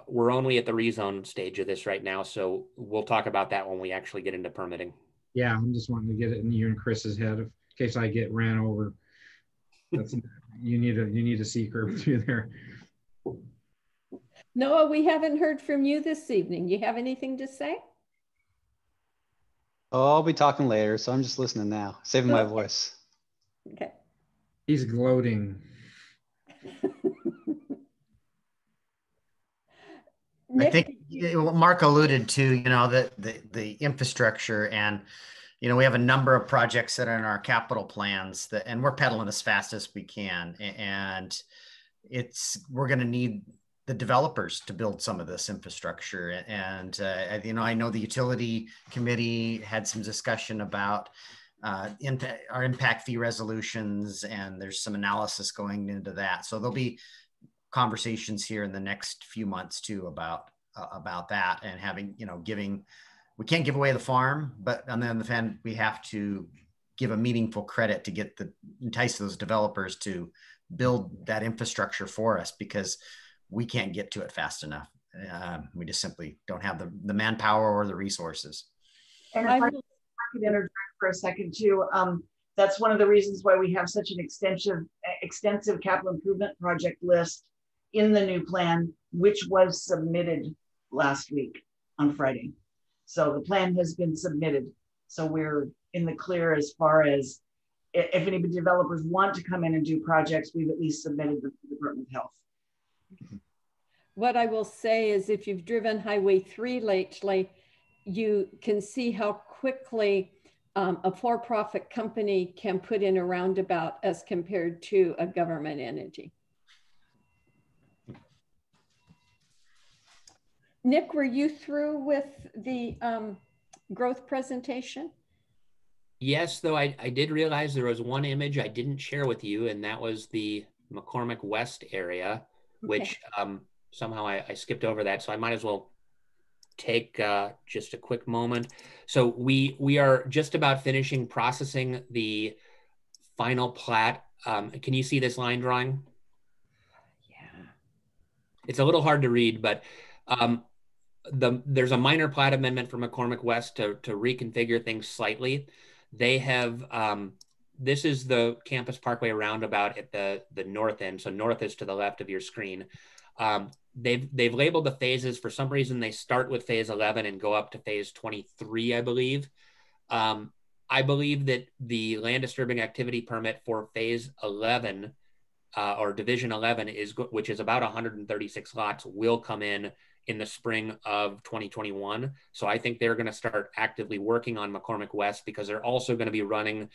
we're only at the rezone stage of this right now, so we'll talk about that when we actually get into permitting. Yeah, I'm just wanting to get it in you and Chris's head in case I get ran over. That's, you need a C curve through there. Noah, we haven't heard from you this evening. You have anything to say? Oh, I'll be talking later, so I'm just listening now, saving my voice. Okay. He's gloating. I think Mark alluded to, the infrastructure, and, we have a number of projects that are in our capital plans and we're pedaling as fast as we can. And we're going to need the developers to build some of this infrastructure. And, I know the utility committee had some discussion about our impact fee resolutions, and there's some analysis going into that. So there'll be conversations here in the next few months too about that, and having, we can't give away the farm, but on the other hand, we have to give a meaningful credit to entice those developers to build that infrastructure for us, because we can't get to it fast enough. We just simply don't have the manpower or the resources. And if I could interject for a second too, that's one of the reasons why we have such an extensive capital improvement project list in the new plan, which was submitted last week on Friday. So the plan has been submitted. So we're in the clear as far as if any developers want to come in and do projects, we've at least submitted them to the Department of Health. What I will say is, if you've driven Highway 3 lately, you can see how quickly a for-profit company can put in a roundabout as compared to a government entity. Nick, were you through with the growth presentation? Yes, though I did realize there was one image I didn't share with you, and that was the McCormick West area, which somehow I skipped over that. So I might as well take just a quick moment. So we are just about finishing processing the final plat. Can you see this line drawing? Yeah. It's a little hard to read, but there's a minor plat amendment for McCormick West to reconfigure things slightly. They have, this is the Campus Parkway roundabout at the north end. So north is to the left of your screen. They've labeled the phases. For some reason, they start with phase 11 and go up to phase 23, I believe. I believe that the land disturbing activity permit for phase 11 or division 11 which is about 136 lots, will come in the spring of 2021. So I think they're going to start actively working on McCormick West, because they're also going to be running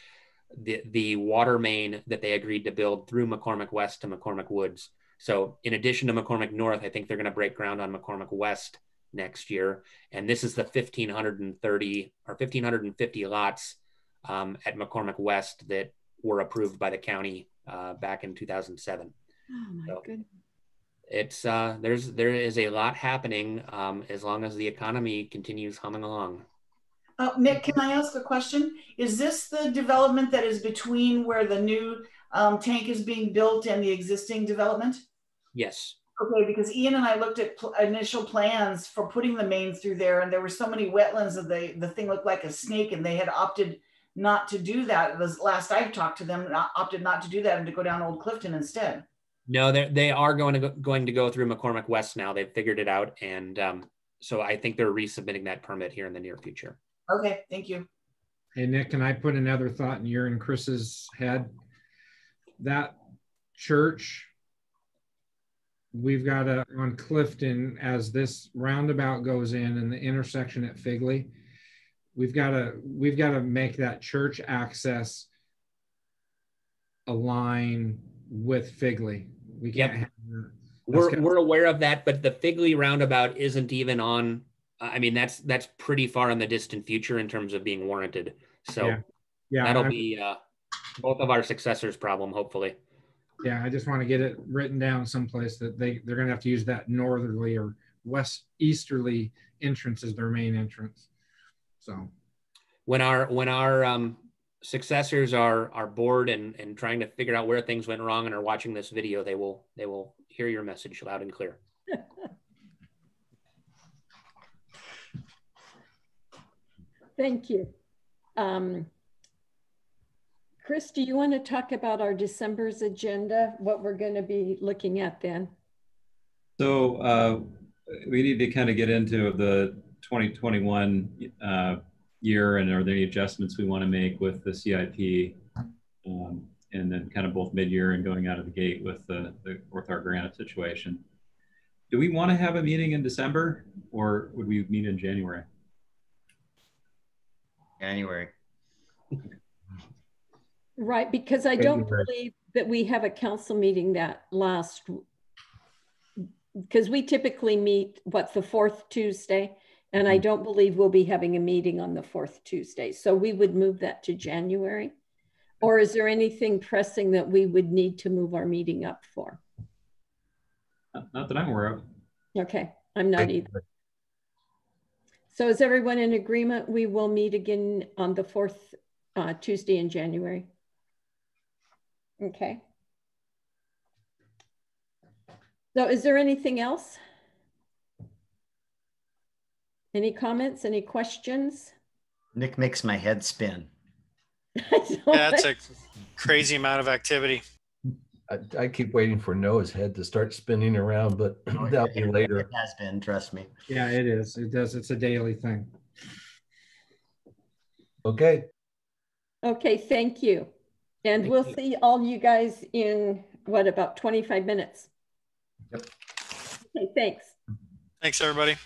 the water main that they agreed to build through McCormick West to McCormick Woods. So in addition to McCormick North, I think they're going to break ground on McCormick West next year. And this is the 1,530 or 1,550 lots at McCormick West that were approved by the county back in 2007. Oh my goodness. It's there is a lot happening as long as the economy continues humming along. Nick, can I ask a question? Is this the development that is between where the new tank is being built and the existing development? Yes. Okay, because Ian and I looked at initial plans for putting the mains through there, and there were so many wetlands that the thing looked like a snake, and they had opted not to do that. The last I talked to them, opted not to do that and to go down Old Clifton instead. No, they are going to go through McCormick West now. They've figured it out, and so I think they're resubmitting that permit here in the near future. Okay, thank you. Hey, Nick, can I put another thought in your and Chris's head? That church, we've got on Clifton, as this roundabout goes in and the intersection at Figley, we've got to make that church access align with Figley. We can't have that. We're aware of that, but the Figley roundabout isn't even on. I mean, that's pretty far in the distant future in terms of being warranted. So yeah, that'll be both of our successors' problem, hopefully. Yeah, I just want to get it written down someplace that they're going to have to use that northerly or easterly entrance as their main entrance. So When our successors are bored and trying to figure out where things went wrong and are watching this video, they will hear your message loud and clear. Thank you. Chris, do you want to talk about our December's agenda, what we're going to be looking at then? So we need to kind of get into the 2021 year, and are there any adjustments we want to make with the CIP, and then kind of both mid-year and going out of the gate with our grant situation. Do we want to have a meeting in December, or would we meet in January? January. Right, because I don't believe that we have a council meeting that last, because we typically meet, what, the fourth Tuesday? And I don't believe we'll be having a meeting on the fourth Tuesday. So we would move that to January. Or is there anything pressing that we would need to move our meeting up for? Not that I'm aware of. Okay, I'm not either. So is everyone in agreement? We will meet again on the fourth Tuesday in January. Okay. So is there anything else? Any comments, any questions? Nick makes my head spin. Yeah, that's a crazy amount of activity. I keep waiting for Noah's head to start spinning around, but that'll be later. It has been, trust me. yeah, it is. It does. It's a daily thing. Okay. Okay, thank you. And we'll see all you guys in, what, about 25 minutes? Yep. Okay, thanks. Thanks, everybody.